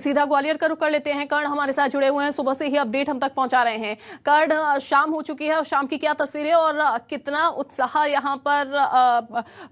सीधा ग्वालियर का रुख कर लेते हैं। कर्ण हमारे साथ जुड़े हुए हैं, सुबह से ही अपडेट हम तक पहुंचा रहे हैं। कर्ण, शाम हो चुकी है और शाम की क्या तस्वीरें और कितना उत्साह यहां पर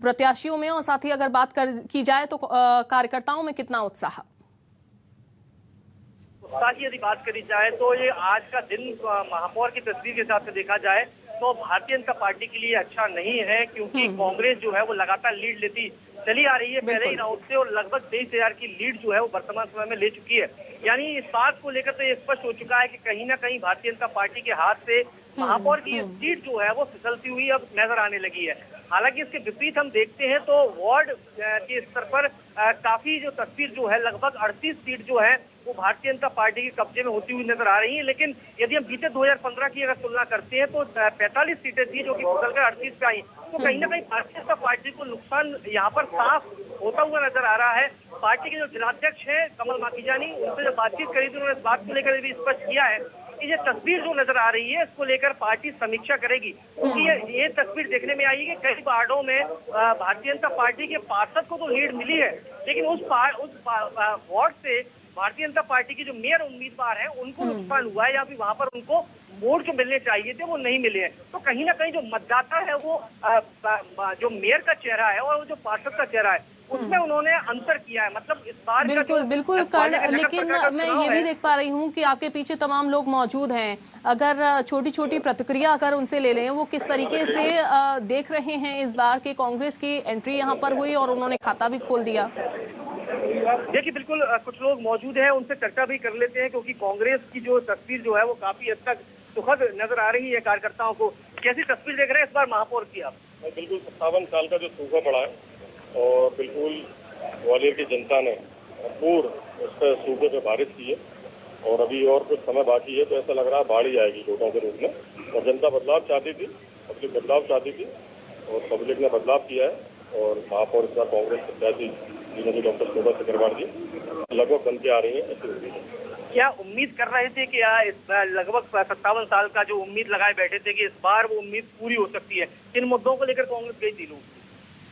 प्रत्याशियों में और साथ ही अगर बात की जाए तो कार्यकर्ताओं में कितना उत्साह की यदि बात करी जाए तो ये आज का दिन महापौर की तस्वीर के हिसाब से देखा जाए तो भारतीय जनता पार्टी के लिए अच्छा नहीं है, क्योंकि कांग्रेस जो है वो लगातार लीड लेती चली आ रही है पहले ही राउंड से और लगभग 23,000 की लीड जो है वो वर्तमान समय में ले चुकी है। यानी इस बात को लेकर तो ये स्पष्ट हो चुका है कि कहीं ना कहीं भारतीय जनता पार्टी के हाथ से महापौर की सीट जो है वो फिसलती हुई अब नजर आने लगी है। हालांकि इसके विपरीत हम देखते हैं तो वार्ड के स्तर पर काफी जो तस्वीर जो है लगभग 38 सीट जो है वो भारतीय जनता पार्टी के कब्जे में होती हुई नजर आ रही है। लेकिन यदि हम बीते 2015 की अगर तुलना करते हैं तो 45 सीटें थी जो कि बदलकर 38 पे आई, तो कहीं ना कहीं भारतीय जनता पार्टी को नुकसान यहाँ पर साफ होता हुआ नजर आ रहा है। पार्टी के जो जिलाध्यक्ष है कमल माखीजानी, उनसे जब बातचीत करी थी उन्होंने इस बात को लेकर भी स्पष्ट किया है कि ये तस्वीर जो नजर आ रही है इसको लेकर पार्टी समीक्षा करेगी, क्योंकि ये तस्वीर देखने में आई है कि कई वार्डों में भारतीय जनता पार्टी के पार्षद को तो लीड मिली है, लेकिन उस वार्ड से भारतीय जनता पार्टी के जो मेयर उम्मीदवार हैं उनको नुकसान हुआ है या फिर वहां पर उनको वोट जो मिलने चाहिए थे वो नहीं मिले हैं। तो कहीं ना कहीं जो मतदाता है वो जो मेयर का चेहरा है और जो पार्षद का चेहरा है उसमें उन्होंने अंतर किया है। मतलब इस बार बिल्कुल कर्ण, लेकिन मैं ये भी देख पा रही हूँ कि आपके पीछे तमाम लोग मौजूद हैं। अगर छोटी छोटी प्रतिक्रिया अगर उनसे ले लें, वो किस तरीके से देख रहे हैं इस बार के कांग्रेस की एंट्री यहाँ पर हुई और उन्होंने खाता भी खोल दिया। देखिए बिल्कुल कुछ लोग मौजूद हैं, उनसे चर्चा भी कर लेते हैं, क्योंकि कांग्रेस की जो तस्वीर जो है वो काफी हद तक सुखद नजर आ रही है कार्यकर्ताओं को। कैसी तस्वीर देख रहे हैं इस बार महापौर की आप? बिल्कुल 57 साल का जो सूखा पड़ा है और बिल्कुल ग्वालियर की जनता ने भरपूर उस पर सूखे पे बारिश की है और अभी और कुछ समय बाकी है, तो ऐसा लग रहा है बाढ़ ही आएगी वोटों के रूप में। और जनता बदलाव चाहती थी, पब्लिक बदलाव चाहती थी और पब्लिक ने बदलाव किया है और महापौर इस बार कांग्रेस प्रत्याशी जिन्होंने डॉक्टर शोभा सिकरवार जी लगभग बन के आ रही है, ऐसी उम्मीद है। क्या उम्मीद कर रहे थे कि इस लगभग 57 साल का जो उम्मीद लगाए बैठे थे कि इस बार वो उम्मीद पूरी हो सकती है? किन मुद्दों को लेकर कांग्रेस गई थी लोग?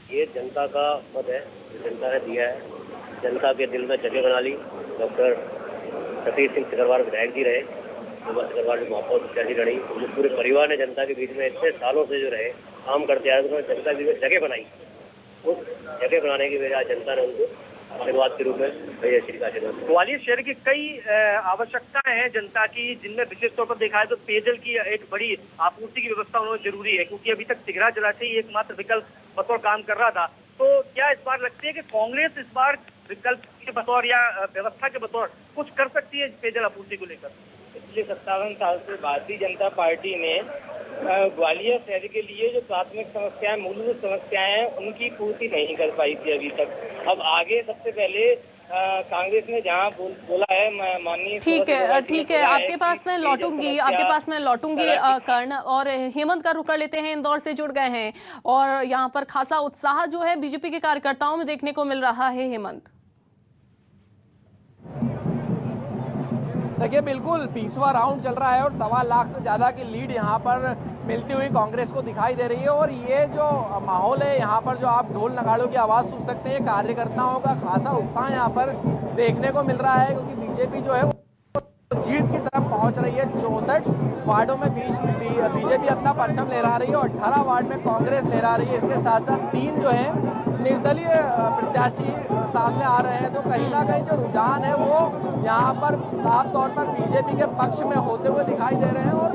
ये जनता का मत है, जनता ने दिया है, जनता के दिल में जगह बना ली। डॉक्टर सतीश सिंह सिकरवार विधायक जी रहे, शोभा सिकरवार जो महापौर प्रत्याशी रही, जो पूरे परिवार ने जनता के बीच में इतने सालों से जो रहे काम करते आए, उन्होंने जनता के बीच में जगह बनाई। उस जगह बनाने की वजह जनता ने उनको आशीर्वाद के रूप में ग्वालियर शहर की कई आवश्यकताएं हैं जनता की, जिनमें विशेष तौर पर देखा है तो पेयजल की एक बड़ी आपूर्ति की व्यवस्था होना जरूरी है, क्योंकि अभी तक तिघरा जलाशय ही एकमात्र विकल्प बतौर काम कर रहा था। तो क्या इस बार लगती है कि कांग्रेस इस बार विकल्प के बतौर या व्यवस्था के बतौर कुछ कर सकती है पेयजल आपूर्ति को लेकर? पिछले 57 साल से भारतीय जनता पार्टी ने ग्वालियर शहर के लिए जो प्राथमिक समस्याएं, मूलभूत समस्याएं हैं, उनकी पूर्ति नहीं कर पाई थी अभी तक। अब आगे सबसे पहले कांग्रेस ने जहां बोला है, माननीय ठीक है आपके पास मैं लौटूंगी कर्ण। और हेमंत का रुख कर लेते हैं, इंदौर से जुड़ गए हैं और यहाँ पर खासा उत्साह जो है बीजेपी के कार्यकर्ताओं में देखने को मिल रहा है। हेमंत, देखिए बिल्कुल 20वां राउंड चल रहा है और 1.25 लाख से ज़्यादा की लीड यहाँ पर मिलती हुई कांग्रेस को दिखाई दे रही है। और ये जो माहौल है यहाँ पर, जो आप ढोल नगाड़ों की आवाज़ सुन सकते हैं, कार्यकर्ताओं का खासा उत्साह यहाँ पर देखने को मिल रहा है, क्योंकि बीजेपी जो है वो जीत की तरफ पहुँच रही है। 64 वार्डों में बीजेपी अपना परचम लहरा रही है और 18 वार्ड में कांग्रेस लहरा रही है। इसके साथ साथ 3 जो है निर्दलीय प्रत्याशी सामने आ रहे हैं। तो कहीं ना कहीं जो रुझान है वो यहाँ पर साफ तौर पर बीजेपी के पक्ष में होते हुए दिखाई दे रहे हैं। और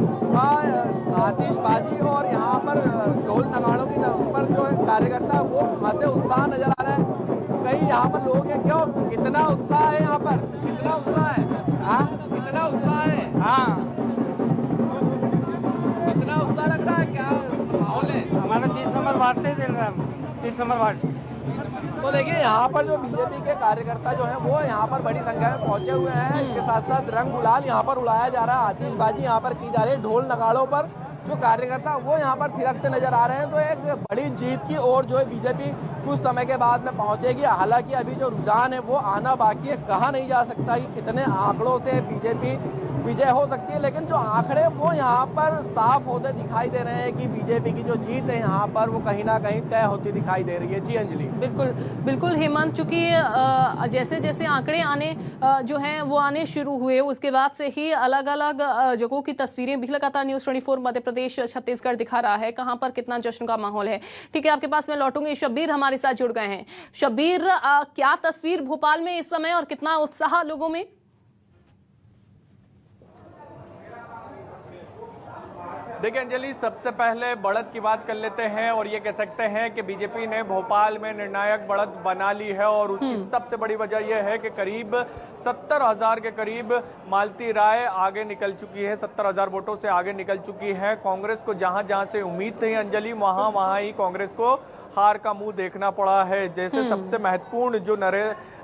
आतिशबाजी और यहाँ पर ढोल नगाड़ों की पर जो कार्यकर्ता वो खासे उत्साह नजर आ रहा है। कई यहाँ पर लोग हैं, क्यों कितना उत्साह है यहाँ पर, कितना उत्साह है? हाँ, कितना उत्साह है? हाँ, कितना उत्साह लग रहा है? क्या माहौल है? हमारा 30 नंबर वार्ड से चल रहा है, 30 नंबर वार्ड। तो देखिए यहाँ पर जो बीजेपी के कार्यकर्ता जो हैं वो यहाँ पर बड़ी संख्या में पहुंचे हुए हैं। इसके साथ साथ रंग गुलाल यहाँ पर उड़ाया जा रहा है, आतिशबाजी यहाँ पर की जा रही है, ढोल नगाड़ों पर जो कार्यकर्ता वो यहाँ पर थिरकते नजर आ रहे हैं। तो एक बड़ी जीत की ओर जो है बीजेपी कुछ समय के बाद में पहुंचेगी। हालांकि अभी जो रुझान है वो आना बाकी है, कहा नहीं जा सकता कि कितने आंकड़ों से बीजेपी विजय हो सकती है, लेकिन जो आंकड़े वो यहाँ पर साफ होते दिखाई दे रहे हैं कि बीजेपी की जो जीत है यहाँ पर वो कहीं ना कहीं तय होती दिखाई दे रही है। जी अंजलि। बिल्कुल बिल्कुल हेमंत, चूंकि जैसे जैसे आंकड़े आने जो हैं वो आने शुरू हुए, उसके बाद से ही अलग अलग जगहों की तस्वीरें भी लगातार न्यूज़ 24 मध्य प्रदेश छत्तीसगढ़ दिखा रहा है कहां पर कितना जश्न का माहौल है। ठीक है, आपके पास मैं लौटूंगी। शब्बीर हमारे साथ जुड़ गए हैं। शब्बीर, क्या तस्वीर भोपाल में इस समय और कितना उत्साह लोगों में? देखिए अंजलि, सबसे पहले बढ़त की बात कर लेते हैं और ये कह सकते हैं कि बीजेपी ने भोपाल में निर्णायक बढ़त बना ली है और उसकी सबसे बड़ी वजह यह है कि करीब 70,000 के करीब मालती राय आगे निकल चुकी है, 70,000 वोटों से आगे निकल चुकी है। कांग्रेस को जहां जहां से उम्मीद थी अंजलि, वहां वहां ही कांग्रेस को हार का मुंह देखना पड़ा है। जैसे सबसे महत्वपूर्ण जो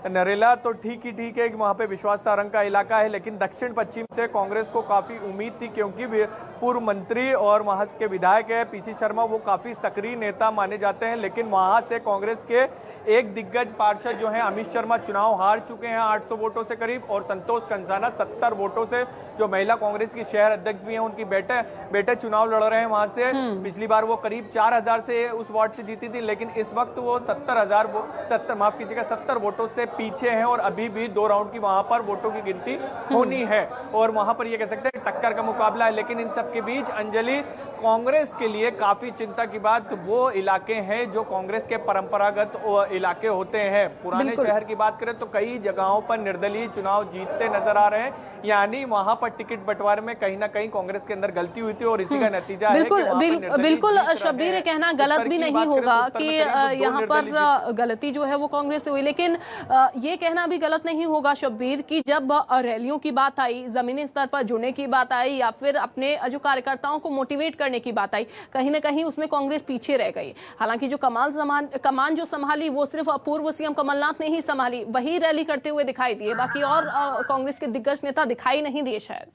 नरेला तो ठीक है कि वहां पे विश्वास सारंग का इलाका है, लेकिन दक्षिण पश्चिम से कांग्रेस को काफी उम्मीद थी क्योंकि पूर्व मंत्री और वहां के विधायक है पीसी शर्मा, वो काफी सक्रिय नेता माने जाते हैं, लेकिन वहां से कांग्रेस के एक दिग्गज पार्षद जो है अमित शर्मा चुनाव हार चुके हैं 800 वोटों से करीब, और संतोष कंसाना 70 वोटों से, जो महिला कांग्रेस की शहर अध्यक्ष भी हैं, उनकी बेटे चुनाव लड़ रहे हैं वहां से। पिछली बार वो करीब 4,000 से उस वार्ड से जीती थी, लेकिन इस वक्त वो 70 वोटों से पीछे हैं और अभी भी 2 राउंड की वहां पर वोटों की गिनती होनी है और वहां पर ये कह सकते हैं टक्कर का मुकाबला है। लेकिन इन सब के बीच अंजलि, कांग्रेस के लिए काफी चिंता की बात वो इलाके हैं जो कांग्रेस के परंपरागत इलाके होते हैं। पुराने शहर की बात करें तो कई जगहों पर निर्दलीय चुनाव जीतते नजर आ रहे हैं, यानी वहां पर टिकट बंटवारे में कहीं ना कहीं कांग्रेस के अंदर गलती हुई थी और इसी का नतीजा बिल्कुल शब्बीर, कहना गलत भी नहीं होगा कि यहाँ पर गलती जो है वो कांग्रेस से हुई, लेकिन ये कहना भी गलत नहीं होगा शब्बीर कि जब रैलियों की बात आई, जमीनी स्तर पर जुड़ने की बात आई या फिर अपने जो कार्यकर्ताओं को मोटिवेट करने की बात आई, कहीं ना कहीं उसमें कांग्रेस पीछे रह गई। हालांकि जो कमान जो संभाली वो सिर्फ पूर्व सीएम कमलनाथ ने ही संभाली, वही रैली करते हुए दिखाई दिए, बाकी और कांग्रेस के दिग्गज नेता दिखाई नहीं दिए शायद।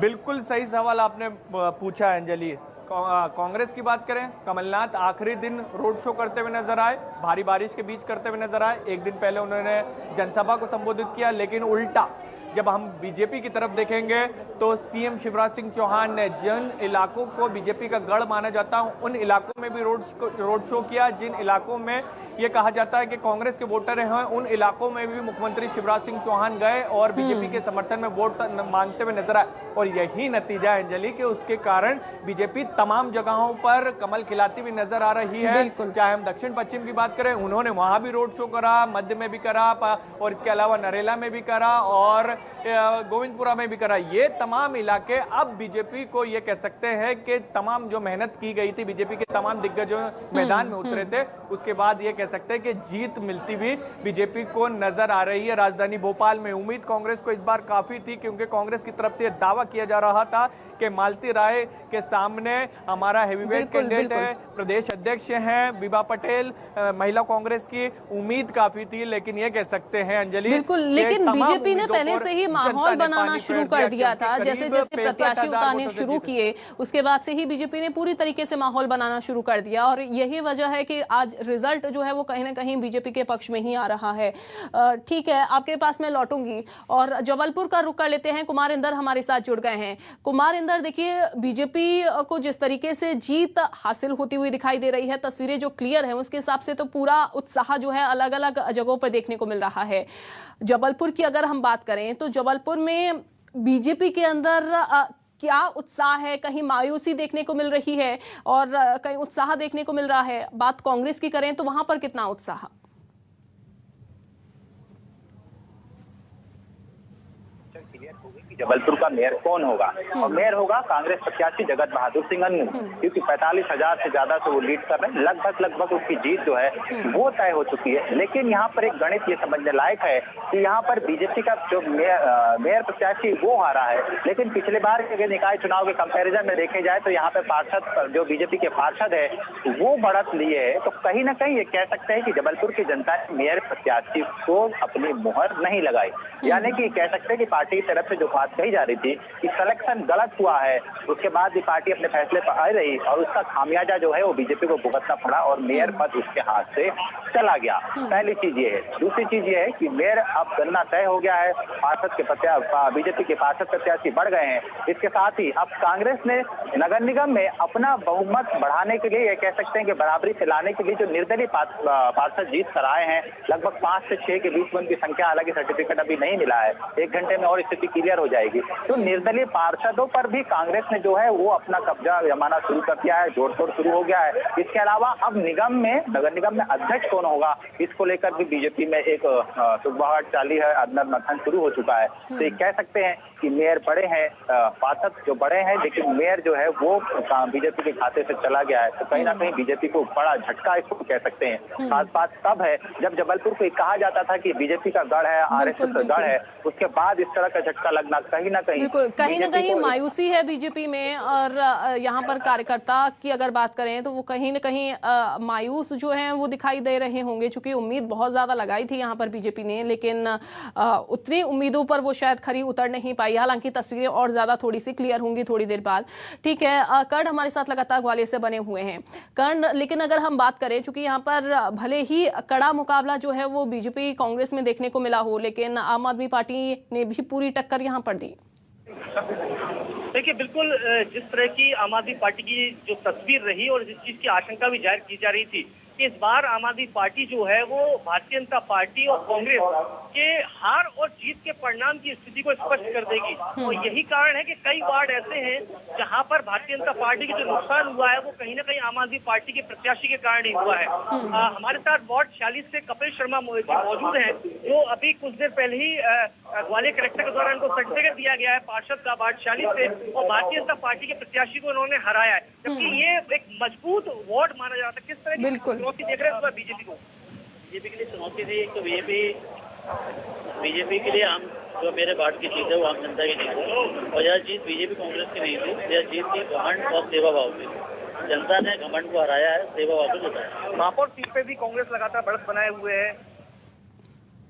बिल्कुल सही सवाल आपने पूछा है अंजलि। कांग्रेस की बात करें, कमलनाथ आखिरी दिन रोड शो करते हुए नजर आए, भारी बारिश के बीच करते हुए नजर आए। एक दिन पहले उन्होंने जनसभा को संबोधित किया, लेकिन उल्टा जब हम बीजेपी की तरफ देखेंगे तो सीएम शिवराज सिंह चौहान ने जिन इलाकों को बीजेपी का गढ़ माना जाता है उन इलाकों में भी रोड शो किया। जिन इलाकों में ये कहा जाता है कि कांग्रेस के वोटर हैं, उन इलाकों में भी मुख्यमंत्री शिवराज सिंह चौहान गए और बीजेपी के समर्थन में वोट मांगते हुए नजर आए, और यही नतीजा है अंजलि कि उसके कारण बीजेपी तमाम जगहों पर कमल खिलाती हुई नजर आ रही है। चाहे हम दक्षिण पश्चिम की बात करें, उन्होंने वहां भी रोड शो करा, मध्य में भी करा और इसके अलावा नरेला में भी करा और गोविंदपुरा में भी करा। ये तमाम इलाके अब बीजेपी को ये कह सकते हैं कि तमाम जो मेहनत की गई थी, बीजेपी के तमाम दिग्गज जो मैदान में उतरे थे, उसके बाद ये कह सकते हैं कि जीत मिलती हुई बीजेपी को नजर आ रही है। राजधानी भोपाल में उम्मीद कांग्रेस को इस बार काफी थी क्योंकि कांग्रेस की तरफ से दावा किया जा रहा था कि मालती राय के सामने हमारा हेवीवेट कैंडिडेट है, प्रदेश अध्यक्ष हैं विभा पटेल, महिला कांग्रेस की उम्मीद काफी थी, लेकिन ये कह सकते हैं अंजलि बिल्कुल, लेकिन बीजेपी ने पहले से ही माहौल बनाना शुरू कर दिया था। जैसे जैसे प्रत्याशी उतारने शुरू किए उसके बाद से ही बीजेपी ने पूरी तरीके से माहौल बनाना शुरू कर दिया और यही वजह है कि आज रिजल्ट जो है वो कहीं ना कहीं बीजेपी के पक्ष में ही आ रहा है। ठीक है, आपके पास मैं लौटूंगी और जबलपुर का रुख कर लेते हैं। कुमार इंदर हमारे साथ जुड़ गए हैं। कुमार इंदर, देखिए बीजेपी को जिस तरीके से जीत हासिल होती हुई दिखाई दे रही है, तस्वीरें जो क्लियर है उसके हिसाब से तो पूरा उत्साह जो है अलग अलग जगहों पर देखने को मिल रहा है। जबलपुर की अगर हम बात करें तो जबलपुर में बीजेपी के अंदर क्या उत्साह है? कहीं मायूसी देखने को मिल रही है और कहीं उत्साह देखने को मिल रहा है। बात कांग्रेस की करें तो वहां पर कितना उत्साह? जबलपुर का मेयर कौन होगा और मेयर होगा कांग्रेस प्रत्याशी जगत बहादुर सिंह अन्नू, क्योंकि 45,000 से ज्यादा से वो लीड कर रहे हैं। लगभग उसकी जीत जो है वो तय हो चुकी है। लेकिन यहाँ पर एक गणित ये समझने लायक है कि यहाँ पर बीजेपी का जो मेयर प्रत्याशी वो हारा है, लेकिन पिछले बार के निकाय चुनाव के कंपेरिजन में देखे जाए तो यहाँ पे पार्षद जो बीजेपी के पार्षद है वो बढ़त लिए है। तो कहीं ना कहीं ये कह सकते हैं कि जबलपुर की जनता ने मेयर प्रत्याशी को अपनी मुहर नहीं लगाई, यानी कि कह सकते हैं कि पार्टी की तरफ से जो बात कही जा रही थी कि सिलेक्शन गलत हुआ है, उसके बाद भी पार्टी अपने फैसले पर आई रही और उसका खामियाजा जो है वो बीजेपी को भुगतना पड़ा और मेयर पद उसके हाथ से चला गया। पहली चीज ये है। दूसरी चीज ये है कि मेयर अब गणना तय हो गया है, पार्षद के बीजेपी के पार्षद प्रत्याशी बढ़ गए हैं। इसके साथ ही अब कांग्रेस ने नगर निगम में अपना बहुमत बढ़ाने के लिए, ये कह सकते हैं कि बराबरी से लाने के लिए जो निर्दलीय पार्षद जीत कर आए हैं, लगभग 5 से 6 के बीच में उनकी संख्या, हालांकि सर्टिफिकेट अभी नहीं मिला है, 1 घंटे में और स्थिति क्लियर हो जाएगी। तो निर्दलीय पार्षदों पर भी कांग्रेस ने जो है वो अपना कब्जा जमाना शुरू कर दिया है, जोड़ तोड़ शुरू हो गया है। इसके अलावा अब नगर निगम में अध्यक्ष कौन होगा, इसको लेकर भी बीजेपी में एक सुगबुगाहट चाली है, अंदर मंथन शुरू हो चुका है। तो ये कह सकते हैं कि मेयर बड़े हैं, पार्षद जो बड़े हैं, लेकिन मेयर जो है वो बीजेपी के खाते से चला गया है। तो कहीं ना कहीं बीजेपी को बड़ा झटका इसको कह सकते हैं। खास बात तब है जब जबलपुर को कहा जाता था कि बीजेपी का गढ़ है, आरएसएस का गढ़ है, उसके बाद इस तरह का झटका लगना कहीं ना कहीं मायूसी है बीजेपी में। और यहाँ पर कार्यकर्ता की अगर बात करें तो वो कहीं ना कहीं मायूस जो हैं वो दिखाई दे रहे होंगे, चूंकि उम्मीद बहुत ज्यादा लगाई थी यहाँ पर बीजेपी ने, लेकिन उतनी उम्मीदों पर वो शायद खरी उतर नहीं पाई। हालांकि तस्वीरें और ज्यादा थोड़ी सी क्लियर होंगी थोड़ी देर बाद। ठीक है, कर्ण हमारे साथ लगातार ग्वालियर से बने हुए हैं। कर्ण, लेकिन अगर हम बात करें, चूंकि यहाँ पर भले ही कड़ा मुकाबला जो है वो बीजेपी कांग्रेस में देखने को मिला हो, लेकिन आम आदमी पार्टी ने भी पूरी टक्कर यहाँ पर दी। देखिए, बिल्कुल जिस तरह की आम आदमी पार्टी की जो तस्वीर रही और जिस चीज की आशंका भी जाहिर की जा रही थी कि इस बार आम आदमी पार्टी जो है वो भारतीय जनता पार्टी और कांग्रेस के हार और जीत के परिणाम की स्थिति को स्पष्ट कर देगी। और यही कारण है कि कई वार्ड ऐसे हैं जहां पर भारतीय जनता पार्टी का जो नुकसान हुआ है वो कहीं ना कहीं आम आदमी पार्टी के प्रत्याशी के कारण ही हुआ है। हमारे साथ वार्ड 46 से कपिल शर्मा मौजूद हैं, जो अभी कुछ देर पहले ही ग्वालियर कलेक्टर के द्वारा इनको सर्टिफिकेट दिया गया है पार्षद का वार्ड 46 से, और भारतीय जनता पार्टी के प्रत्याशी को उन्होंने हराया है, जबकि ये एक मजबूत वार्ड माना जाता है। किस तरह की चुनौती देख रहे हैं बीजेपी को? बीजेपी के लिए चुनौती थी, तो बीजेपी के लिए हम जो मेरे वार्ड की जीत है वो आम जनता की जीत है, और यह जीत बीजेपी कांग्रेस की नहीं थी, यह जीत थी घमंड और सेवा भाव की। जनता ने घमंड को हराया है, सेवा भाव को जिताया। महापौर सीट पे भी कांग्रेस लगातार बढ़त बनाए हुए है।